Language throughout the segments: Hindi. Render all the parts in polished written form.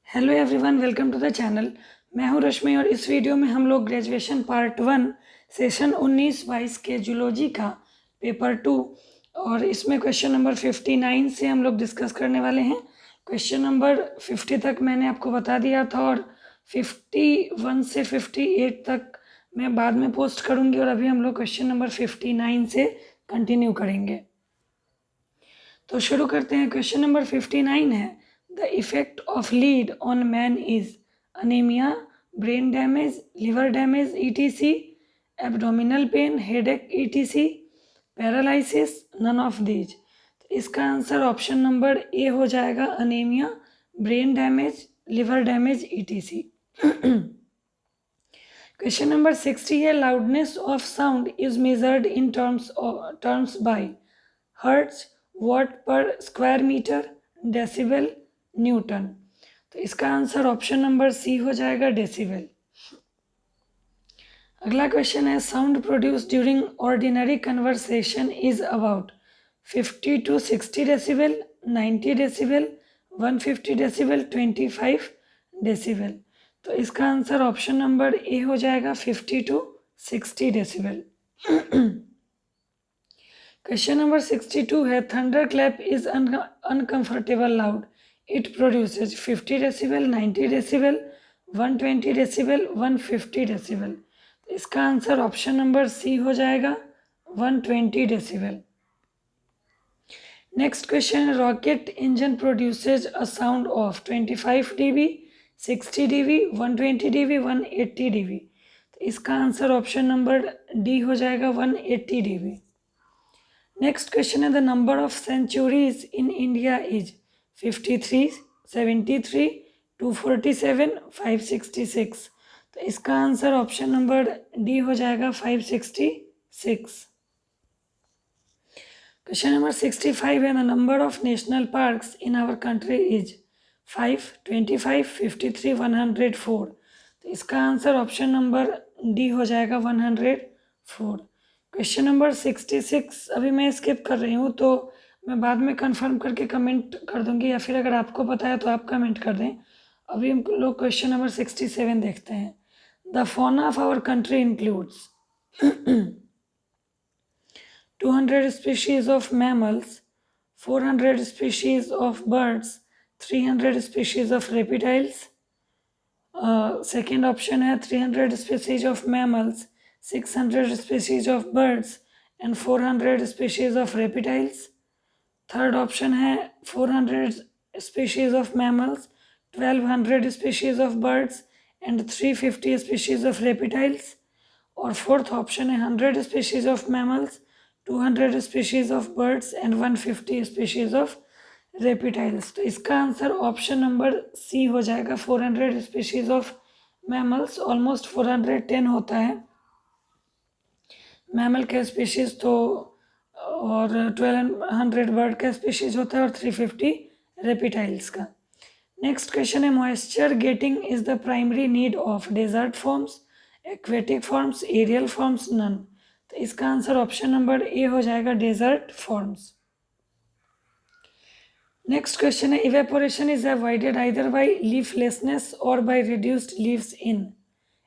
Hello everyone, welcome to the channel. मैं हूं रश्मि और इस वीडियो में हम लोग ग्रेजुएशन पार्ट 1 सेशन 19-22 के जूलॉजी का पेपर 2 और इसमें क्वेश्चन नंबर 59 से हम लोग डिस्कस करने वाले हैं। क्वेश्चन नंबर 50 तक मैंने आपको बता दिया था और 51 से 58 तक मैं बाद में पोस्ट करूंगी और अभी हम लोग क्वेश्चन नंबर 59 से कंटिन्यू करेंगे। तो शुरू करते हैं। क्वेश्चन नंबर 59 है, the effect of lead on man is anaemia, brain damage, liver damage ETC, abdominal pain, headache ETC, paralysis, none of these. तो इसका आंसर ऑप्शन नंबर ए हो जाएगा, anaemia, brain damage, liver damage ETC. Question number 60 है, loudness of sound is measured in terms by hertz, watt per square metre, decibel, newton. तो इसका आंसर ऑप्शन नंबर सी हो जाएगा, डेसिबल। अगला क्वेश्चन है, sound produce during ordinary conversation is about 50 to 60 decibel, 90 decibel, 150 decibel, 25 decibel. तो इसका आंसर ऑप्शन नंबर ए हो जाएगा, 50 to 60 डेसिबल। क्वेश्चन नंबर 62 है, thunder clap is uncomfortable loud, it produces 50 decibel, 90 decibel, 120 decibel, 150 decibel. तो इसका आंसर ऑप्शन नंबर सी हो जाएगा, 120 डेसिबल। नेक्स्ट क्वेश्चन है, rocket engine produces a sound of 25 dB, 60 dB, 120 dB, 180 dB। तो इसका आंसर ऑप्शन नंबर डी हो जाएगा, 180 dB। नेक्स्ट क्वेश्चन है, the number of centuries in India is 53, 73, 247, 566। तो इसका आंसर ऑप्शन नंबर डी हो जाएगा, 566। क्वेश्चन नंबर 65 है, the number of national parks in our country is 5, 25, 53, 104। तो इसका आंसर ऑप्शन नंबर डी हो जाएगा, 104। क्वेश्चन नंबर 66 अभी मैं स्किप कर रही हूँ, तो मैं बाद में कंफर्म करके कमेंट कर दूंगी, या फिर अगर आपको पता है तो आप कमेंट कर दें। अभी हम लोग क्वेश्चन नंबर 67 देखते हैं। The fauna of our country includes 200 species of mammals, 400 species of birds, 300 species of reptiles. Second option है 300 species of mammals, 600 species of birds and 400 species of reptiles. Third option है 400 species of mammals, 1200 species of birds and 350 species of reptiles. और fourth option है 100 species of mammals, 200 species of birds and 150 species of reptiles। तो इसका आंसर ऑप्शन नंबर सी हो जाएगा, 400 स्पीशीज ऑफ मैमल्स। ऑलमोस्ट 410 होता है मैमल का स्पीशीज, तो और 1200 बर्ड का स्पीशीज होता है और 350 रेपिटाइल्स का। नेक्स्ट क्वेश्चन है, moisture getting is the primary need of desert forms, aquatic forms, aerial forms, none. तो इसका आंसर ऑप्शन नंबर ए हो जाएगा, डेजर्ट फॉर्म्स। नेक्स्ट क्वेश्चन है, evaporation is avoided either by leaflessness और by reduced leaves in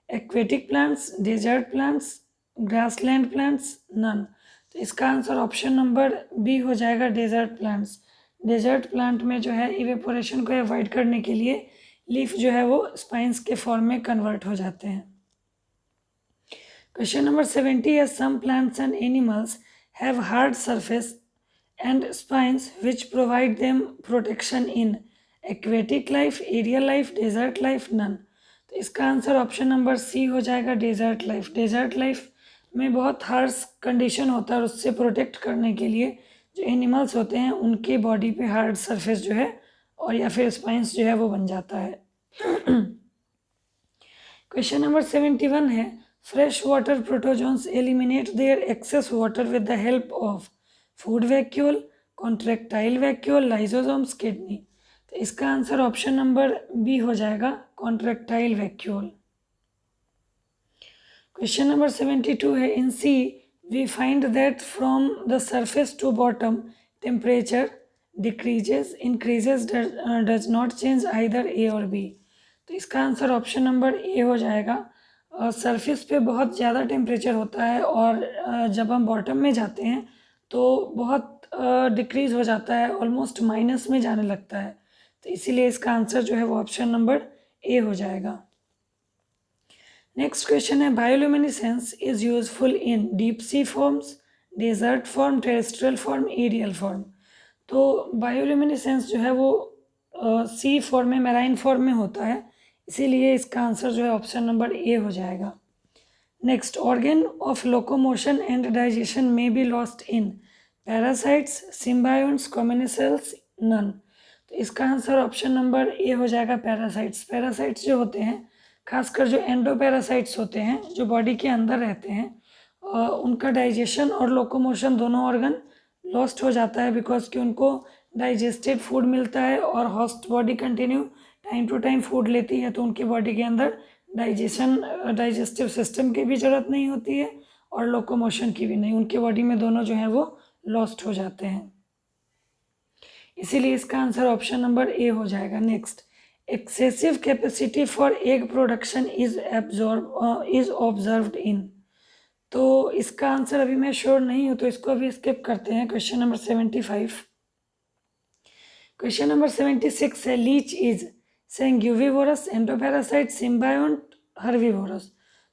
aquatic plants, desert plants, grassland plants, none. तो इसका आंसर ऑप्शन नंबर बी हो जाएगा, डेजर्ट प्लांट्स। डेजर्ट प्लांट में जो है इवेपोरेशन को अवॉइड करने के लिए लीफ जो है वो स्पाइंस के फॉर्म में कन्वर्ट हो जाते हैं। क्वेश्चन नंबर 70 है, some plants and animals have hard surface and spines which provide them protection in aquatic life, aerial life, desert life, none। तो इसका आंसर ऑप्शन नंबर सी हो जाएगा, डेजर्ट लाइफ। डेजर्ट लाइफ में बहुत हार्श कंडीशन होता है और उससे प्रोटेक्ट करने के लिए जो एनिमल्स होते हैं उनके बॉडी पे हार्ड सरफेस जो है और या फिर स्पाइंस जो है वो बन जाता है। क्वेश्चन नंबर 71 है, fresh water protozoans eliminate their excess water with the help of food vacuole, contractile vacuole, lysosomes, kidney. तो इसका आंसर ऑप्शन नंबर बी हो जाएगा, कॉन्ट्रेक्टाइल वैक्यूल। क्वेश्चन नंबर 72 है, in sea we find that from the surface to bottom temperature decreases, increases, does not change either A और बी। तो इसका आंसर ऑप्शन नंबर ए हो जाएगा। सरफेस पे बहुत ज़्यादा टेम्परेचर होता है और जब हम बॉटम में जाते हैं तो बहुत डिक्रीज़ हो जाता है, ऑलमोस्ट माइनस में जाने लगता है। तो इसीलिए इसका आंसर जो है वो ऑप्शन नंबर ए हो जाएगा। नेक्स्ट क्वेश्चन है, bioluminescence is useful in deep sea forms, desert form, terrestrial form, aerial form. तो बायोल्यूमिनेसेंस जो है वो सी फॉर्म में, मैराइन फॉर्म में होता है, इसीलिए इसका आंसर जो है ऑप्शन नंबर ए हो जाएगा। Next, organ of locomotion and digestion may be lost in parasites, symbionts, commensals, none. तो इसका आंसर ऑप्शन नंबर ए हो जाएगा, पैरासाइट्स। पैरासाइट्स जो होते हैं, खासकर जो एंडोपैरासाइट्स होते हैं जो बॉडी के अंदर रहते हैं, उनका डाइजेशन और लोकोमोशन दोनों ऑर्गन लॉस्ट हो जाता है, बिकॉज कि उनको डाइजेस्टेड फूड मिलता है और host body continue time to time food लेती है, तो उनकी बॉडी के अंदर डाइजेस्टिव सिस्टम की भी ज़रूरत नहीं होती है और लोकोमोशन की भी नहीं, उनके बॉडी में दोनों जो है वो लॉस्ट हो जाते हैं। इसीलिए इसका आंसर ऑप्शन नंबर ए हो जाएगा। Next, excessive capacity for egg production is observed in. तो इसका आंसर अभी मैं श्योर नहीं हूँ, तो इसको अभी स्किप करते हैं। Question number 75। क्वेश्चन नंबर 76 है, लीच इज सेंग्यूविवोरस, एंडोपैरासाइट, सिम्बायोंट, हर्बीवोरस।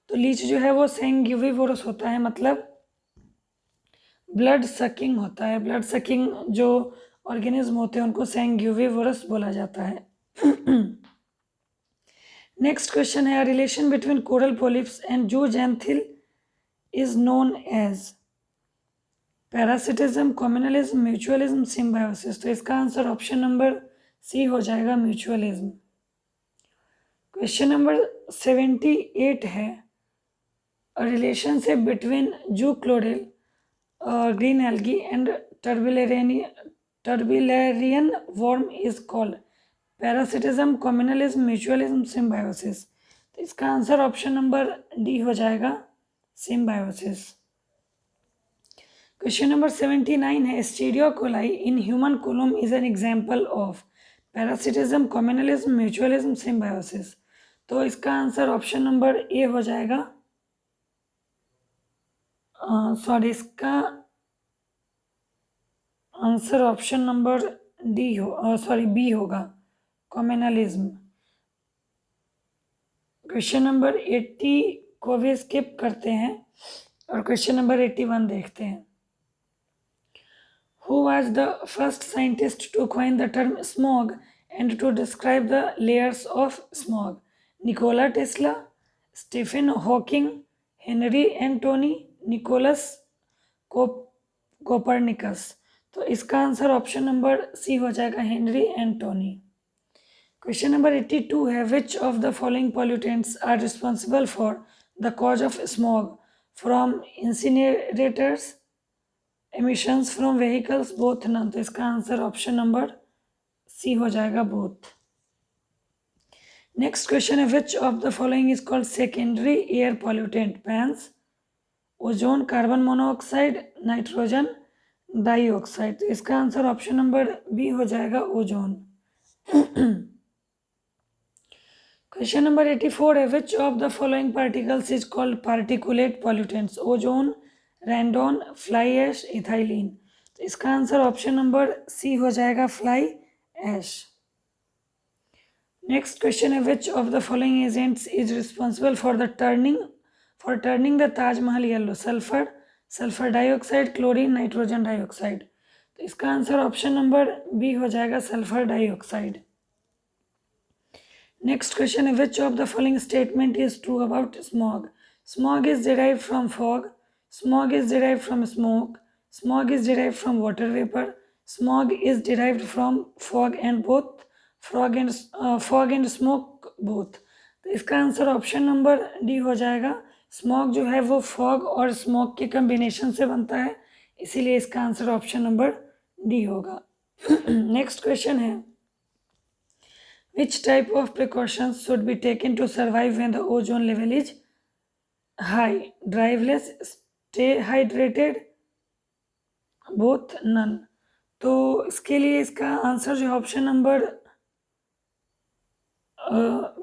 तो लीच जो है वो सेंग्यूविवोरस होता है, मतलब ब्लड सकिंग होता है। ब्लड सकिंग जो ऑर्गेनिज्म होते हैं उनको सेंग्यूविवोरस बोला जाता है। नेक्स्ट क्वेश्चन है, relation between coral polyps and zooxanthellae is known as parasitism, communalism, mutualism, symbiosis. तो इसका आंसर ऑप्शन नंबर सी हो जाएगा, म्यूचुअलिज्म। क्वेश्चन नंबर 78 है, relationship between zoochlorellae, green algae and turbellarian worm is called parasitism, communalism, mutualism, symbiosis. तो इसका आंसर ऑप्शन नंबर डी हो जाएगा, सिम्बायोसिस। क्वेश्चन नंबर 79 है, Escherichia coli in human colon is an example of parasitism, communalism, mutualism, symbiosis. तो इसका आंसर ऑप्शन नंबर ए हो जाएगा, इसका आंसर ऑप्शन नंबर बी होगा, कम्युनलिज्म। क्वेश्चन नंबर 80 को भी स्किप करते हैं और क्वेश्चन नंबर 81 देखते हैं। Who was the first scientist to coin the term smog and to describe the layers of smog? Nikola Tesla, Stephen Hawking, Henry Anthony, Nicholas Copernicus। तो इसका आंसर ऑप्शन नंबर सी हो जाएगा, हेनरी एंटोनी। क्वेश्चन नंबर 82 है, which of the following pollutants are responsible for the cause of smog from incinerators, emissions from vehicles, both, none. तो इसका आंसर ऑप्शन नंबर सी हो जाएगा, बोथ। नेक्स्ट क्वेश्चन है, which of the following is called secondary air pollutant, PANs, ozone, carbon monoxide, nitrogen dioxide. तो इसका आंसर ऑप्शन नंबर बी हो जाएगा, ओजोन। क्वेश्चन नंबर 84 है, which of the following particles is called particulate pollutants, ozone, radon, fly ash, ethylene. तो इसका आंसर ऑप्शन नंबर सी हो जाएगा, फ्लाई ऐश। नेक्स्ट क्वेश्चन है, which of the following agents is responsible for turning the Taj Mahal yellow, sulphur dioxide, chlorine, nitrogen dioxide. तो इसका आंसर ऑप्शन नंबर बी हो जाएगा, सल्फर डाइऑक्साइड। नेक्स्ट क्वेश्चन है, which of the following statement is true about smog, smog is derived from fog, smog is derived from smoke, smog is derived from water vapor, smog is derived from fog and both, fog and smoke both। तो इसका आंसर ऑप्शन नंबर डी हो जाएगा, स्मॉग जो है वो फॉग और स्मोक के कम्बिनेशन से बनता है, इसीलिए इसका आंसर ऑप्शन नंबर डी होगा। नेक्स्ट क्वेश्चन है, which type of precautions should be taken to survive when the ozone level is high, drive less, stay hydrated, both, none. तो इसके लिए इसका आंसर जो ऑप्शन नंबर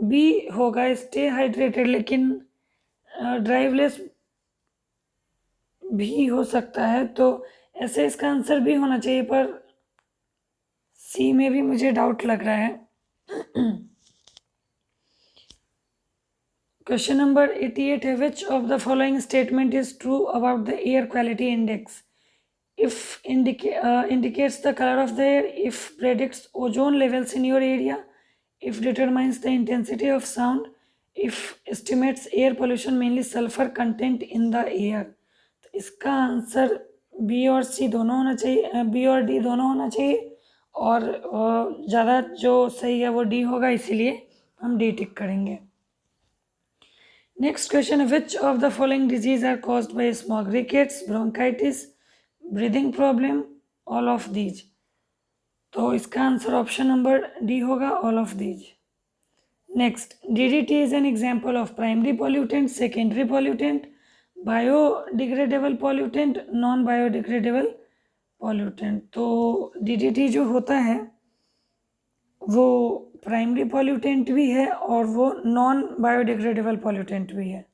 बी होगा, स्टे हाइड्रेटेड, लेकिन ड्राइवलेस भी हो सकता है, तो ऐसे इसका आंसर भी होना चाहिए, पर सी में भी मुझे डाउट लग रहा है। क्वेश्चन नंबर 88 है, which of the following statement is true about the air quality index? If indicates the color of the air, if predicts ozone levels in your area, if determines the intensity of sound, if estimates air pollution mainly sulfur content in the air। तो इसका आंसर बी और सी दोनों होना चाहिए, बी और डी दोनों होना चाहिए, और ज़्यादा जो सही है वो डी होगा, इसीलिए हम डी टिक करेंगे। Next question, which of the following diseases are caused by smog? Rickets, bronchitis, breathing problem, all of these. तो इसका आंसर ऑप्शन नंबर डी होगा, all of these. Next, DDT is an example of primary pollutant, secondary pollutant, biodegradable pollutant, non biodegradable pollutant. तो डीडीटी जो होता है वो प्राइमरी पॉल्यूटेंट भी है और वो नॉन बायोडिग्रेडेबल पॉल्यूटेंट भी है।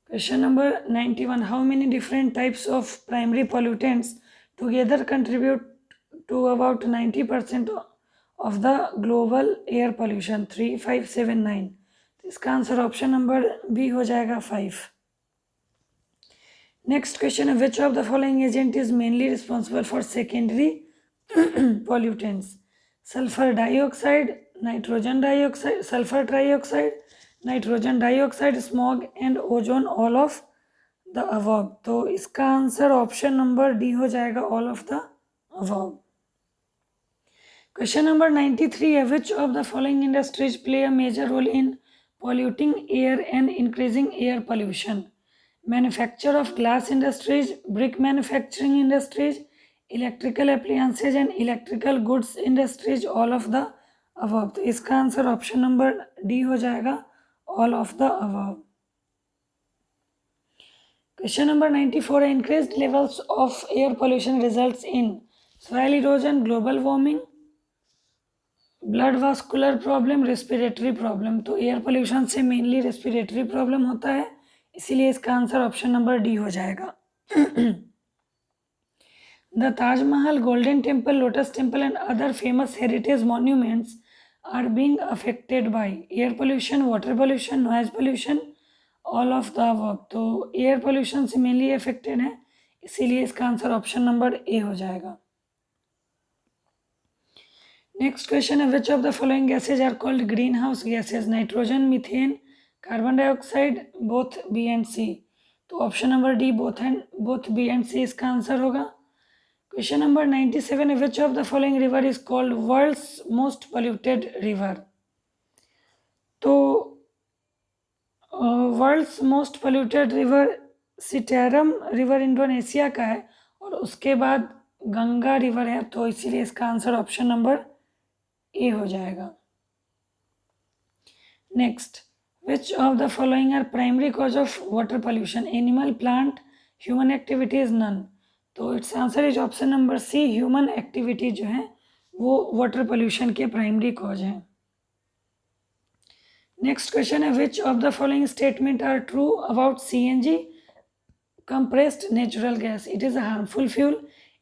Question number 91, how many different types of primary pollutants together contribute to about 90% of the global air pollution? 3, 5, 7, 9। इसका आंसर ऑप्शन नंबर बी हो जाएगा, 5। नेक्स्ट क्वेश्चन है, which of the following agent is mainly responsible for secondary pollutants? Sulphur dioxide, nitrogen dioxide, sulphur trioxide, nitrogen dioxide, smog and ozone, all of the above. तो इसका आंसर ऑप्शन नंबर डी हो जाएगा, all of the above. Question number 93 है, which of the following industries play a major role in polluting air and increasing air pollution? Manufacture of glass industries, brick manufacturing industries, electrical appliances and electrical goods industries, all of the above. तो इसका आंसर ऑप्शन नंबर डी हो जाएगा, all of the above। Question number 94 है, increased levels of air pollution results in soil erosion, global warming, blood vascular problem, respiratory problem। तो एयर पोल्यूशन से मेनली रेस्पिरेटरी प्रॉब्लम होता है, इसीलिए इसका आंसर ऑप्शन नंबर डी हो जाएगा। The Taj Mahal, golden temple, lotus temple and other famous heritage monuments are being affected by air pollution, water pollution, noise pollution, all of the above। तो एयर पोल्यूशन से मेनली अफेक्टेड है, इसीलिए इसका आंसर ऑप्शन नंबर ए हो जाएगा। नेक्स्ट क्वेश्चन है, which of the following gases are called green house gases? Nitrogen, methane, carbon dioxide, both B and C. तो option number D, both B and C इसका आंसर होगा। क्वेश्चन नंबर 97 है, which of the following river is called world's most polluted river? तो world's most polluted river Citarum river Indonesia का है, और उसके बाद गंगा रिवर है, तो इसीलिए इसका आंसर ऑप्शन नंबर ए हो जाएगा। Next, which of the following are primary cause of water pollution? Animal, plant, human activities, none. तो its answer is option number C, human activity जो है वो वाटर पोल्यूशन के प्राइमरी कॉज हैं। नेक्स्ट क्वेश्चन है, which of the following statement are true about CNG, compressed natural gas? It is a harmful fuel,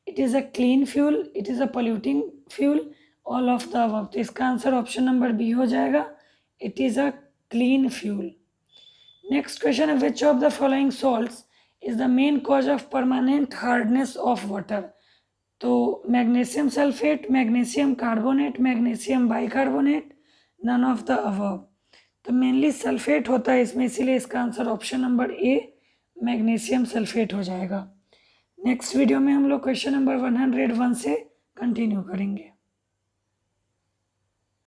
it is a clean fuel, it is a polluting fuel, all of the above। तो इसका आंसर ऑप्शन नंबर बी हो जाएगा, it is a clean fuel. Next question है, which of the following salts is the main cause of permanent hardness of water? तो magnesium sulphate, magnesium carbonate, magnesium bicarbonate, none of the above. तो मेनली सल्फेट होता है इसमें, इसीलिए इसका answer option number A, magnesium sulphate हो जाएगा। नेक्स्ट वीडियो में हम लोग क्वेश्चन नंबर 101 से कंटिन्यू करेंगे।